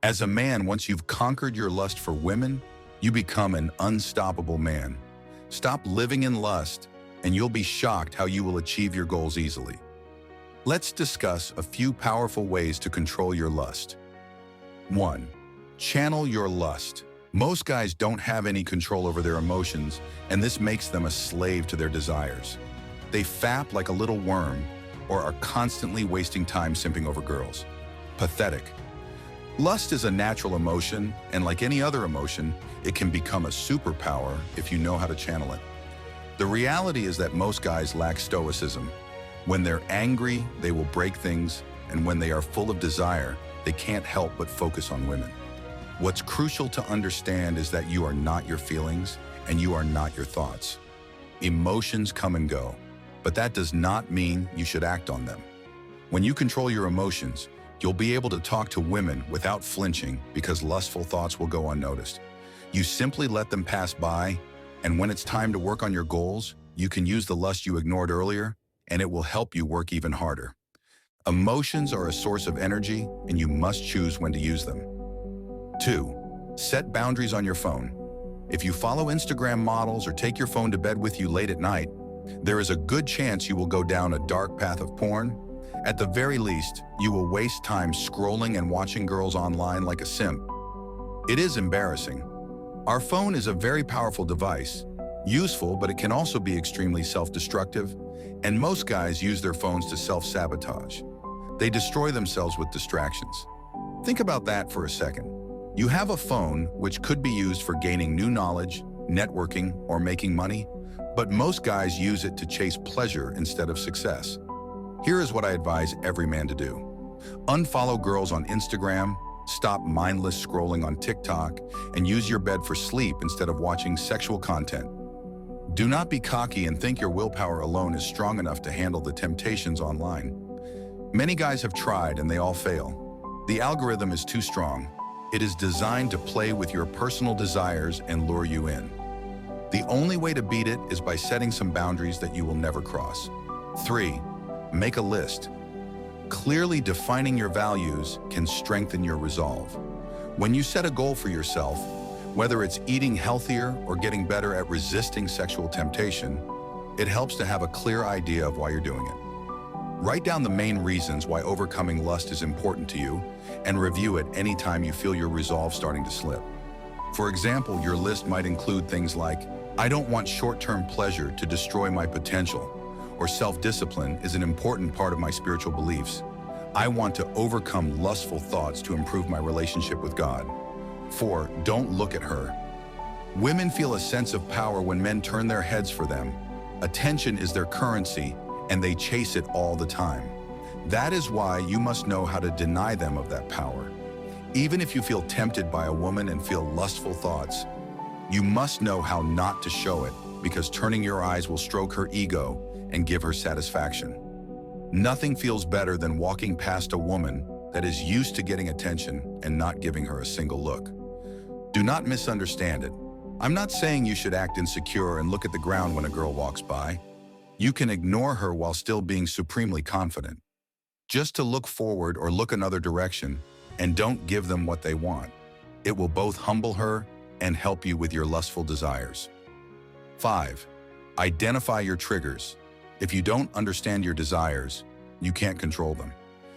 As a man, once you've conquered your lust for women, you become an unstoppable man. Stop living in lust, and you'll be shocked how you will achieve your goals easily. Let's discuss a few powerful ways to control your lust. 1. Channel your lust. Most guys don't have any control over their emotions, and this makes them a slave to their desires. They fap like a little worm or are constantly wasting time simping over girls. Pathetic. Lust is a natural emotion, and like any other emotion, it can become a superpower if you know how to channel it. The reality is that most guys lack stoicism. When they're angry, they will break things, and when they are full of desire, they can't help but focus on women. What's crucial to understand is that you are not your feelings, and you are not your thoughts. Emotions come and go, but that does not mean you should act on them. When you control your emotions, you'll be able to talk to women without flinching because lustful thoughts will go unnoticed. You simply let them pass by, and when it's time to work on your goals, you can use the lust you ignored earlier, and it will help you work even harder. Emotions are a source of energy, and you must choose when to use them. 2. Set boundaries on your phone. If you follow Instagram models or take your phone to bed with you late at night, there is a good chance you will go down a dark path of porn. At the very least, you will waste time scrolling and watching girls online like a simp. It is embarrassing. Our phone is a very powerful device, useful, but it can also be extremely self-destructive, and most guys use their phones to self-sabotage. They destroy themselves with distractions. Think about that for a second. You have a phone which could be used for gaining new knowledge, networking, or making money, but most guys use it to chase pleasure instead of success. Here is what I advise every man to do. Unfollow girls on Instagram, stop mindless scrolling on TikTok, and use your bed for sleep instead of watching sexual content. Do not be cocky and think your willpower alone is strong enough to handle the temptations online. Many guys have tried and they all fail. The algorithm is too strong. It is designed to play with your personal desires and lure you in. The only way to beat it is by setting some boundaries that you will never cross. 3. Make a list. Clearly defining your values can strengthen your resolve. When you set a goal for yourself, whether it's eating healthier or getting better at resisting sexual temptation, it helps to have a clear idea of why you're doing it. Write down the main reasons why overcoming lust is important to you and review it anytime you feel your resolve starting to slip. For example, your list might include things like, I don't want short-term pleasure to destroy my potential, or self-discipline is an important part of my spiritual beliefs. I want to overcome lustful thoughts to improve my relationship with God. 4. Don't look at her. Women feel a sense of power when men turn their heads for them. Attention is their currency, and they chase it all the time. That is why you must know how to deny them of that power. Even if you feel tempted by a woman and feel lustful thoughts, you must know how not to show it, because turning your eyes will stroke her ego and give her satisfaction. Nothing feels better than walking past a woman that is used to getting attention and not giving her a single look. Do not misunderstand it. I'm not saying you should act insecure and look at the ground when a girl walks by. You can ignore her while still being supremely confident. Just to look forward or look another direction, and don't give them what they want. It will both humble her and help you with your lustful desires. 5. Identify your triggers. If you don't understand your desires, you can't control them.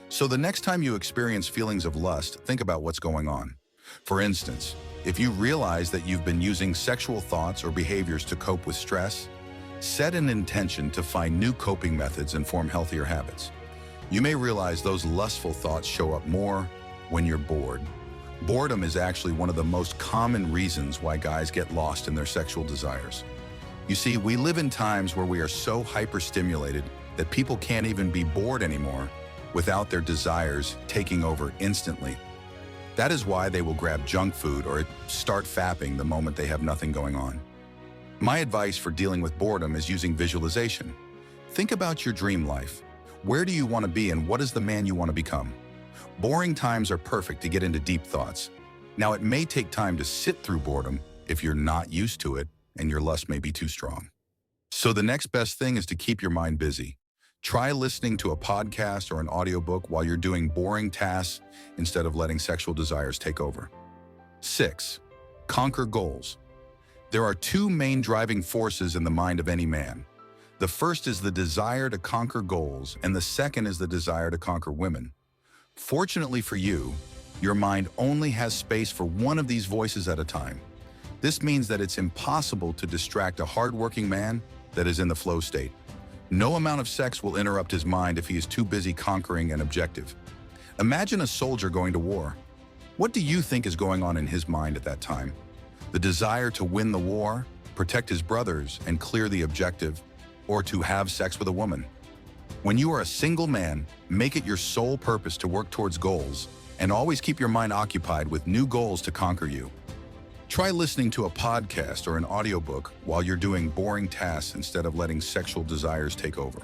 So the next time you experience feelings of lust, think about what's going on. For instance, if you realize that you've been using sexual thoughts or behaviors to cope with stress, set an intention to find new coping methods and form healthier habits. You may realize those lustful thoughts show up more when you're bored. Boredom is actually one of the most common reasons why guys get lost in their sexual desires. You see, we live in times where we are so hyperstimulated that people can't even be bored anymore without their desires taking over instantly. That is why they will grab junk food or start fapping the moment they have nothing going on. My advice for dealing with boredom is using visualization. Think about your dream life. Where do you want to be and what is the man you want to become? Boring times are perfect to get into deep thoughts. Now, it may take time to sit through boredom if you're not used to it and your lust may be too strong. So the next best thing is to keep your mind busy. Try listening to a podcast or an audiobook while you're doing boring tasks instead of letting sexual desires take over. 6. Conquer goals. There are two main driving forces in the mind of any man. The first is the desire to conquer goals, and the second is the desire to conquer women. Fortunately for you, your mind only has space for one of these voices at a time. This means that it's impossible to distract a hardworking man that is in the flow state. No amount of sex will interrupt his mind if he is too busy conquering an objective. Imagine a soldier going to war. What do you think is going on in his mind at that time? The desire to win the war, protect his brothers, and clear the objective, or to have sex with a woman? When you are a single man, make it your sole purpose to work towards goals, and always keep your mind occupied with new goals to conquer you. Try listening to a podcast or an audiobook while you're doing boring tasks instead of letting sexual desires take over.